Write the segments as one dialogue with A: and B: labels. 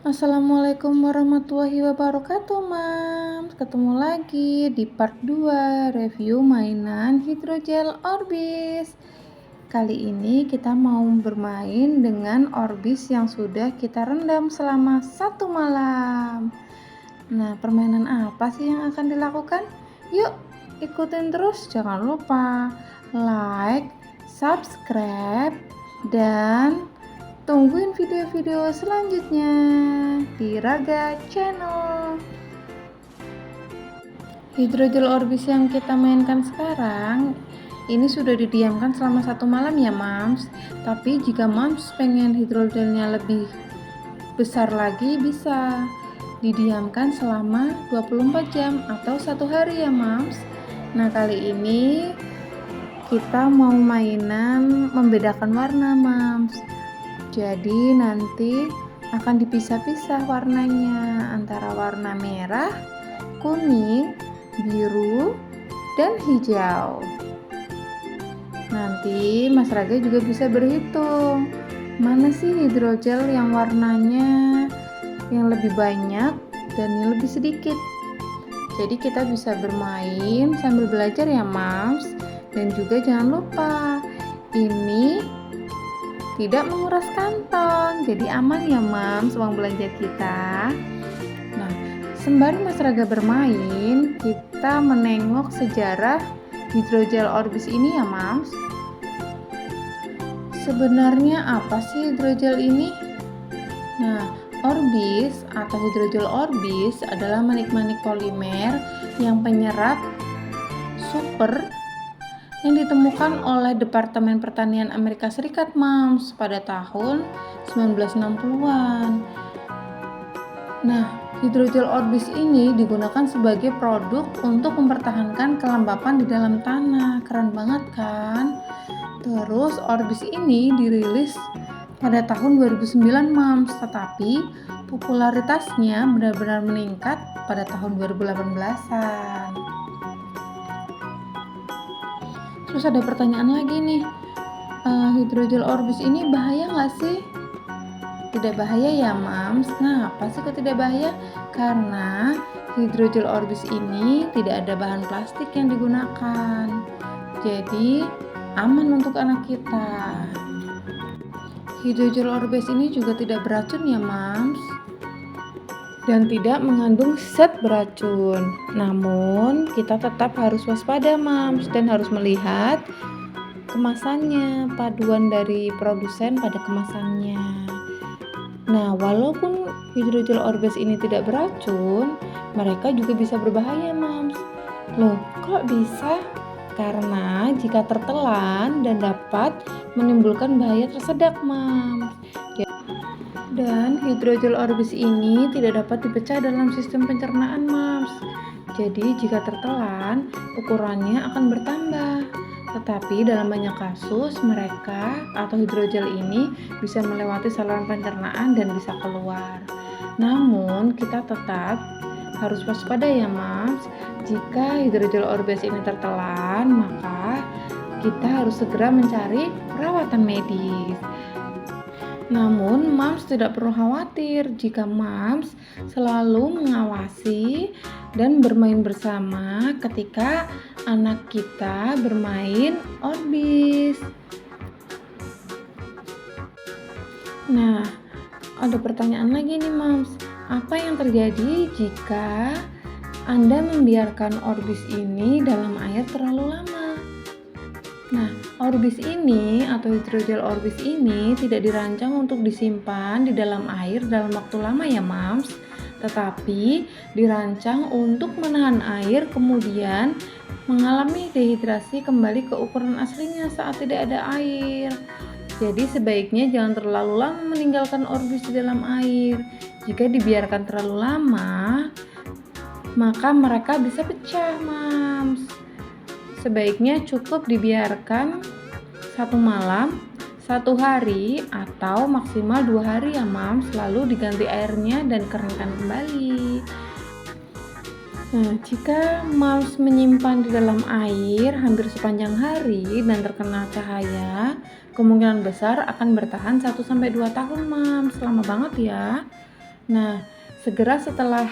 A: Assalamualaikum warahmatullahi wabarakatuh, Mams. Ketemu lagi di part 2 review mainan hidrogel Orbis. Kali ini kita mau bermain dengan Orbis yang sudah kita rendam selama 1 malam. Nah, permainan apa sih yang akan dilakukan? Yuk, ikutin terus. Jangan lupa like, subscribe, dan tungguin video-video selanjutnya di Raga Channel. Hidrogel Orbis yang kita mainkan sekarang ini sudah didiamkan selama 1 malam ya, Mams. Tapi jika Mams pengen hidrogelnya lebih besar lagi, bisa didiamkan selama 24 jam atau 1 hari ya, Mams. Nah, kali ini kita mau mainan membedakan warna, Mams. Jadi nanti akan dipisah-pisah warnanya antara warna merah, kuning, biru, dan hijau. Nanti Mas Raga juga bisa berhitung mana sih hidrogel yang warnanya yang lebih banyak dan yang lebih sedikit. Jadi kita bisa bermain sambil belajar ya, Mams. Dan juga jangan lupa ini tidak menguras kantong, jadi aman ya, Mams, uang belanja kita. Nah, sembari Mas Raga bermain, kita menengok sejarah hidrogel Orbis ini ya, Mams. Sebenarnya apa sih hidrogel ini? Nah, Orbis atau hidrogel Orbis adalah manik-manik polimer yang penyerap super yang ditemukan oleh Departemen Pertanian Amerika Serikat, Mams, pada tahun 1960-an. Nah, hidrogel Orbis ini digunakan sebagai produk untuk mempertahankan kelembapan di dalam tanah. Keren banget kan? Terus Orbis ini dirilis pada tahun 2009, Mams, tetapi popularitasnya benar-benar meningkat pada tahun 2018-an. Terus ada pertanyaan lagi nih, hidrogel Orbis ini bahaya nggak sih? Tidak bahaya ya, Mams. Nah, apa sih kok tidak bahaya? Karena hidrogel Orbis ini tidak ada bahan plastik yang digunakan. Jadi aman untuk anak kita. Hidrogel Orbis ini juga tidak beracun ya, Mams, dan tidak mengandung zat beracun. Namun, kita tetap harus waspada, Mams, dan harus melihat kemasannya, paduan dari produsen pada kemasannya. Nah, walaupun hidrogel Orbis ini tidak beracun, mereka juga bisa berbahaya, Mams. Loh, kok bisa? Karena jika tertelan dan dapat menimbulkan bahaya tersedak, Mams. Dan hidrogel Orbis ini tidak dapat dipecah dalam sistem pencernaan, Mams. Jadi jika tertelan, ukurannya akan bertambah. Tetapi dalam banyak kasus, mereka atau hidrogel ini bisa melewati saluran pencernaan dan bisa keluar. Namun, kita tetap harus waspada ya, Mams. Jika hidrogel Orbis ini tertelan, maka kita harus segera mencari perawatan medis. Namun, Mams tidak perlu khawatir jika Mams selalu mengawasi dan bermain bersama ketika anak kita bermain Orbis. Nah, ada pertanyaan lagi nih, Mams. Apa yang terjadi jika Anda membiarkan Orbis ini dalam air terlalu lama? Nah, Orbis ini atau hidrogel Orbis ini tidak dirancang untuk disimpan di dalam air dalam waktu lama ya, Mams, tetapi dirancang untuk menahan air kemudian mengalami dehidrasi kembali ke ukuran aslinya saat tidak ada air. Jadi sebaiknya jangan terlalu lama meninggalkan Orbis di dalam air. Jika dibiarkan terlalu lama, maka mereka bisa pecah, Mams. Sebaiknya cukup dibiarkan 1 malam, 1 hari, atau maksimal 2 hari ya, Mams. Lalu diganti airnya dan keringkan kembali. Nah, jika Mams menyimpan di dalam air hampir sepanjang hari dan terkena cahaya, kemungkinan besar akan bertahan 1-2 tahun, Mams. Lama banget ya. Nah, segera setelah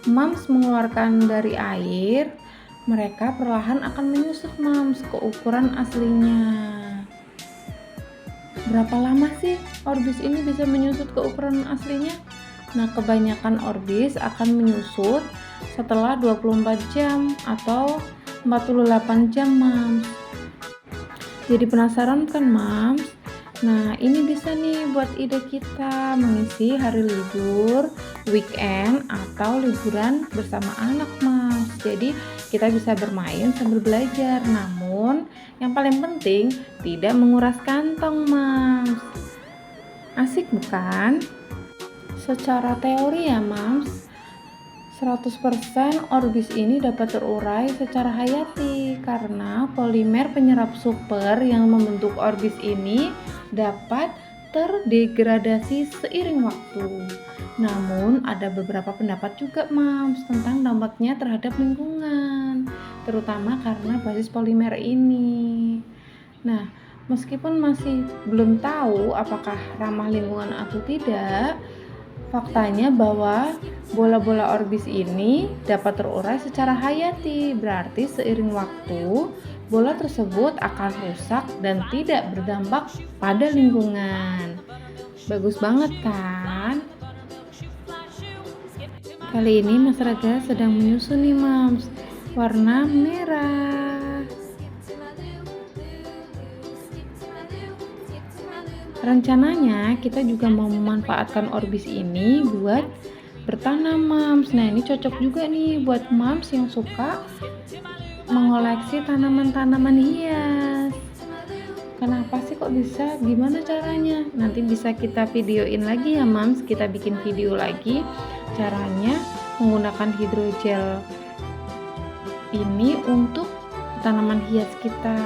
A: Mams mengeluarkan dari air, mereka perlahan akan menyusut Mams ke ukuran aslinya. Berapa lama sih orbis ini bisa menyusut ke ukuran aslinya? Nah, kebanyakan orbis akan menyusut setelah 24 jam atau 48 jam, Mams. Jadi penasaran kan, Mams? Nah, ini bisa nih buat ide kita mengisi hari libur, weekend, atau liburan bersama anak, Mams. Jadi, kita bisa bermain sambil belajar. Namun, yang paling penting, tidak menguras kantong, Mams. Asik bukan? Secara teori ya, Mams, 100% orbis ini dapat terurai secara hayati karena polimer penyerap super yang membentuk orbis ini dapat terdegradasi seiring waktu. Namun ada beberapa pendapat juga, Mams, tentang dampaknya terhadap lingkungan, terutama karena basis polimer ini. Nah, meskipun masih belum tahu apakah ramah lingkungan atau tidak, faktanya bahwa bola-bola orbis ini dapat terurai secara hayati, berarti seiring waktu, bola tersebut akan rusak dan tidak berdampak pada lingkungan. Bagus banget kan? Kali ini Mas Raga sedang menyusun nih, Mams, warna merah. Rencananya kita juga mau memanfaatkan orbis ini buat bertanam, Mams. Nah, ini cocok juga nih buat Mams yang suka mengoleksi tanaman-tanaman hias. Kenapa sih kok bisa? Gimana caranya? Nanti bisa kita videoin lagi ya, Mams. Kita bikin video lagi caranya menggunakan hidrogel ini untuk tanaman hias kita.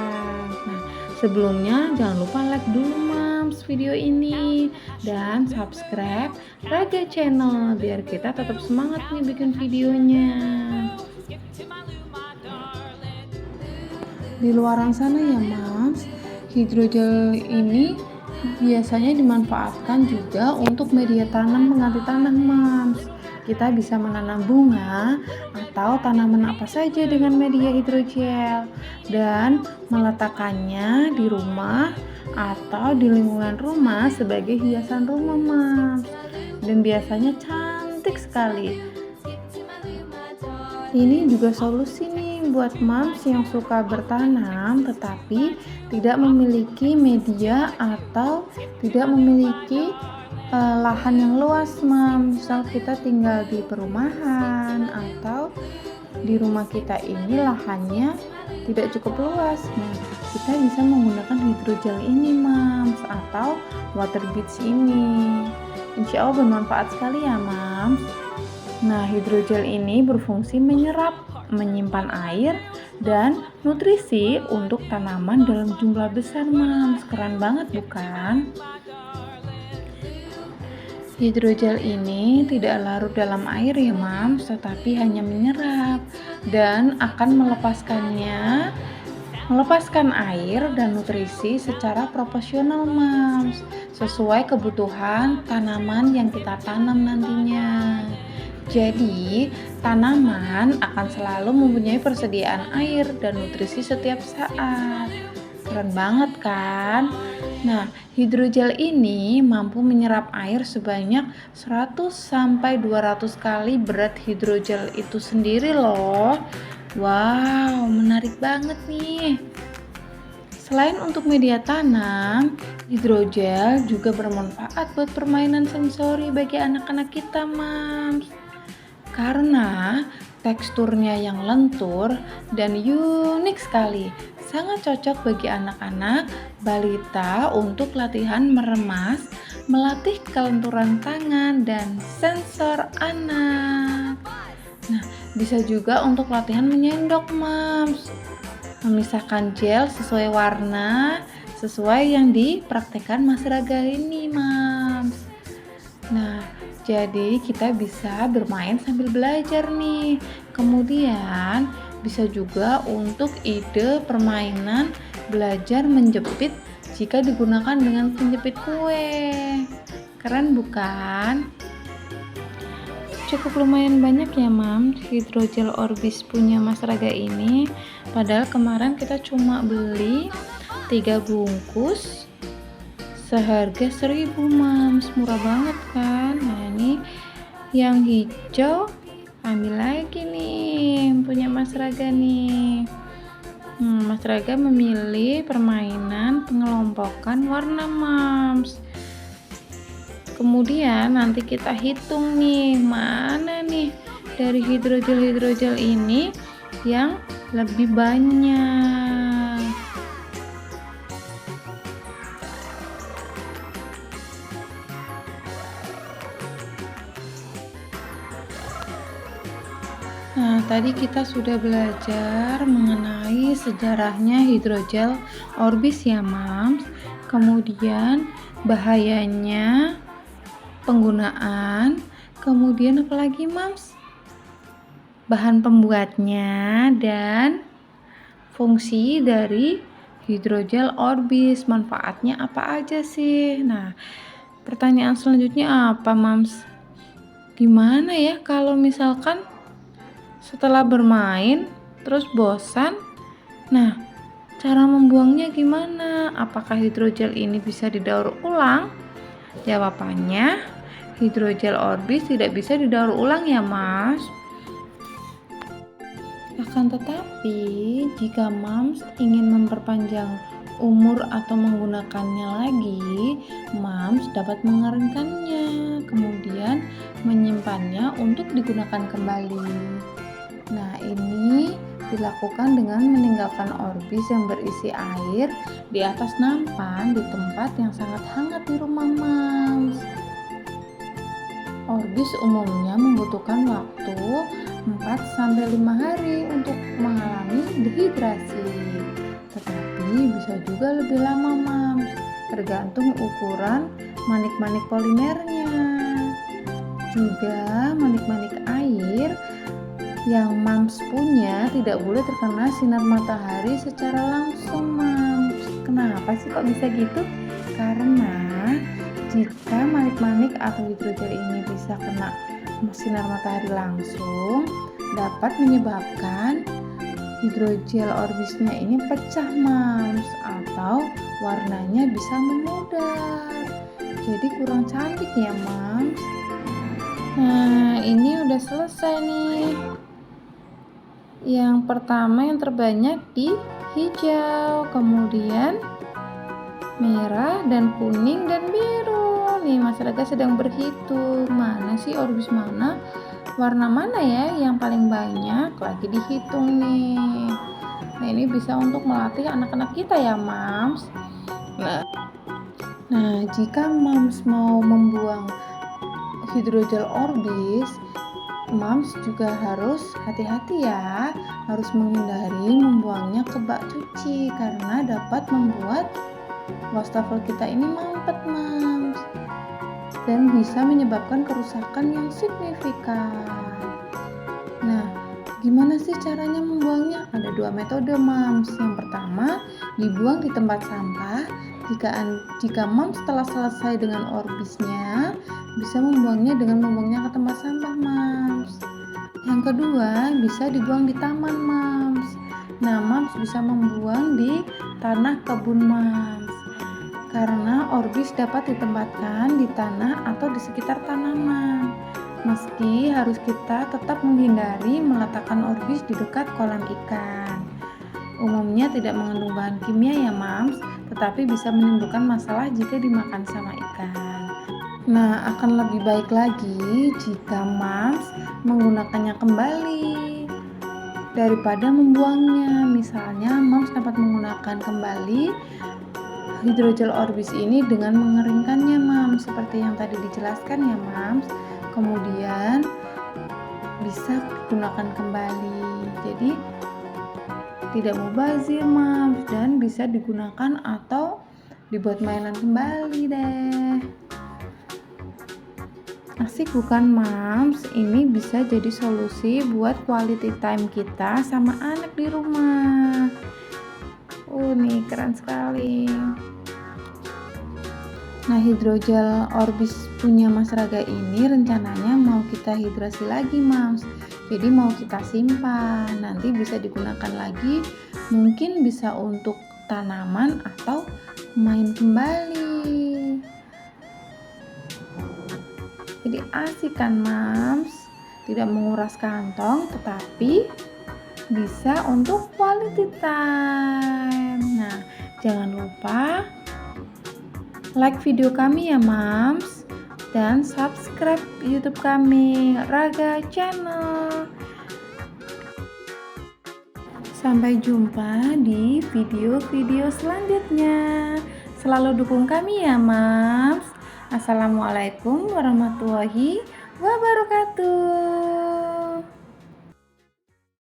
A: Nah, sebelumnya jangan lupa like dulu, Mams, video ini dan subscribe Raga Channel biar kita tetap semangat nih bikin videonya. Di luaran sana ya, Mams, hidrogel ini biasanya dimanfaatkan juga untuk media tanam pengganti tanah, Mams. Kita bisa menanam bunga atau tanaman apa saja dengan media hidrogel dan meletakkannya di rumah atau di lingkungan rumah sebagai hiasan rumah, Mams. Dan biasanya cantik sekali. Ini juga solusi nih buat Mams yang suka bertanam tetapi tidak memiliki media atau tidak memiliki lahan yang luas, Mams. Misal kita tinggal di perumahan atau di rumah kita ini lahannya tidak cukup luas. Nah, kita bisa menggunakan hidrogel ini, Mams, atau water beads ini. Insya Allah bermanfaat sekali ya, Mams. Nah, hidrogel ini berfungsi menyerap, menyimpan air dan nutrisi untuk tanaman dalam jumlah besar, Mams. Keren banget bukan? Hidrogel ini tidak larut dalam air ya, Mams, tetapi hanya menyerap dan akan melepaskan air dan nutrisi secara proporsional, Mams, sesuai kebutuhan tanaman yang kita tanam nantinya. Jadi, tanaman akan selalu mempunyai persediaan air dan nutrisi setiap saat. Keren banget kan? Nah, hidrogel ini mampu menyerap air sebanyak 100-200 kali berat hidrogel itu sendiri loh. Wow, menarik banget nih. Selain untuk media tanam, hidrogel juga bermanfaat buat permainan sensori bagi anak-anak kita, Mams. Karena teksturnya yang lentur dan unik sekali, sangat cocok bagi anak-anak balita untuk latihan meremas, melatih kelenturan tangan dan sensor anak. Nah, bisa juga untuk latihan menyendok, Mams. Memisahkan gel sesuai warna, sesuai yang dipraktekkan Mas Raga ini, Mams. Nah, jadi kita bisa bermain sambil belajar nih. Kemudian bisa juga untuk ide permainan belajar menjepit jika digunakan dengan penjepit kue. Keren bukan? cukup lumayan banyak ya Mams hidrogel Orbis punya Mas Raga ini. Padahal kemarin kita cuma beli 3 bungkus seharga 1.000 Mams, murah banget kan. Nah ini yang hijau ambil lagi nih punya Mas Raga nih. Mas Raga memilih permainan pengelompokan warna Mams. Kemudian nanti kita hitung nih mana nih dari hidrogel ini yang lebih banyak. Nah, tadi kita sudah belajar mengenai sejarahnya hidrogel Orbis ya Mams. Kemudian bahayanya penggunaan, kemudian apalagi Mams? Bahan pembuatnya dan fungsi dari hidrogel Orbis, manfaatnya apa aja sih? Nah, pertanyaan selanjutnya apa Mams? Gimana ya kalau misalkan setelah bermain terus bosan? Nah, cara membuangnya gimana? Apakah hidrogel ini bisa didaur ulang? Jawabannya, hidrogel Orbis tidak bisa didaur ulang ya Mas. Akan tetapi, jika Mams ingin memperpanjang umur atau menggunakannya lagi, Mams dapat mengeringkannya, kemudian menyimpannya untuk digunakan kembali. Nah, ini dilakukan dengan meninggalkan Orbis yang berisi air di atas nampan di tempat yang sangat hangat di rumah Mams. Orbis umumnya membutuhkan waktu 4-5 hari untuk mengalami dehidrasi. Tetapi bisa juga lebih lama Mams, tergantung ukuran manik-manik polimernya. Juga manik-manik air yang Mams punya tidak boleh terkena sinar matahari secara langsung Mams. Kenapa sih kok bisa gitu? Karena jika manik-manik atau hidrogel ini bisa kena sinar matahari langsung, dapat menyebabkan hidrogel Orbisnya ini pecah Mams, atau warnanya bisa memudar, jadi kurang cantik ya Mams. Nah, ini udah selesai nih. Yang pertama yang terbanyak di hijau, kemudian merah dan kuning dan biru. Nih Mas Raga sedang berhitung mana sih Orbis mana, warna mana ya yang paling banyak, lagi dihitung nih. Nah ini bisa untuk melatih anak-anak kita ya Mams. Nah jika Mams mau membuang hidrogel Orbis, Mams juga harus hati-hati ya, harus menghindari membuangnya ke bak cuci karena dapat membuat wastafel kita ini mampet Mams dan bisa menyebabkan kerusakan yang signifikan. Nah, gimana sih caranya membuangnya? Ada 2 metode Mams. Yang pertama, dibuang di tempat sampah. Jika Mams telah selesai dengan Orbisnya, bisa membuangnya dengan membuangnya ke tempat sampah Mams. Yang kedua, bisa dibuang di taman Mams. Nah, Mams bisa membuang di tanah kebun Mams, karena Orbis dapat ditempatkan di tanah atau di sekitar tanaman. Meski harus kita tetap menghindari meletakkan Orbis di dekat kolam ikan. Umumnya tidak mengandung bahan kimia ya Mams, tetapi bisa menimbulkan masalah jika dimakan sama ikan. Nah, akan lebih baik lagi jika Mams menggunakannya kembali daripada membuangnya. Misalnya Mams dapat menggunakan kembali hidrogel Orbis ini dengan mengeringkannya Mams, seperti yang tadi dijelaskan ya Mams. Kemudian bisa digunakan kembali, jadi tidak mubazir Mams, dan bisa digunakan atau dibuat mainan kembali deh. Asik bukan Mams? Ini bisa jadi solusi buat quality time kita sama anak di rumah. Nih keren sekali. Nah, hidrogel Orbis punya Mas Raga ini rencananya mau kita hidrasi lagi, Mams. Jadi mau kita simpan, nanti bisa digunakan lagi, mungkin bisa untuk tanaman atau main kembali. Jadi asik kan, Mams? Tidak menguras kantong, tetapi bisa untuk quality time. Nah, jangan lupa like video kami ya, Mams, dan subscribe YouTube kami, Raga Channel. Sampai jumpa di video-video selanjutnya. Selalu dukung kami ya, Mams. Assalamualaikum warahmatullahi wabarakatuh.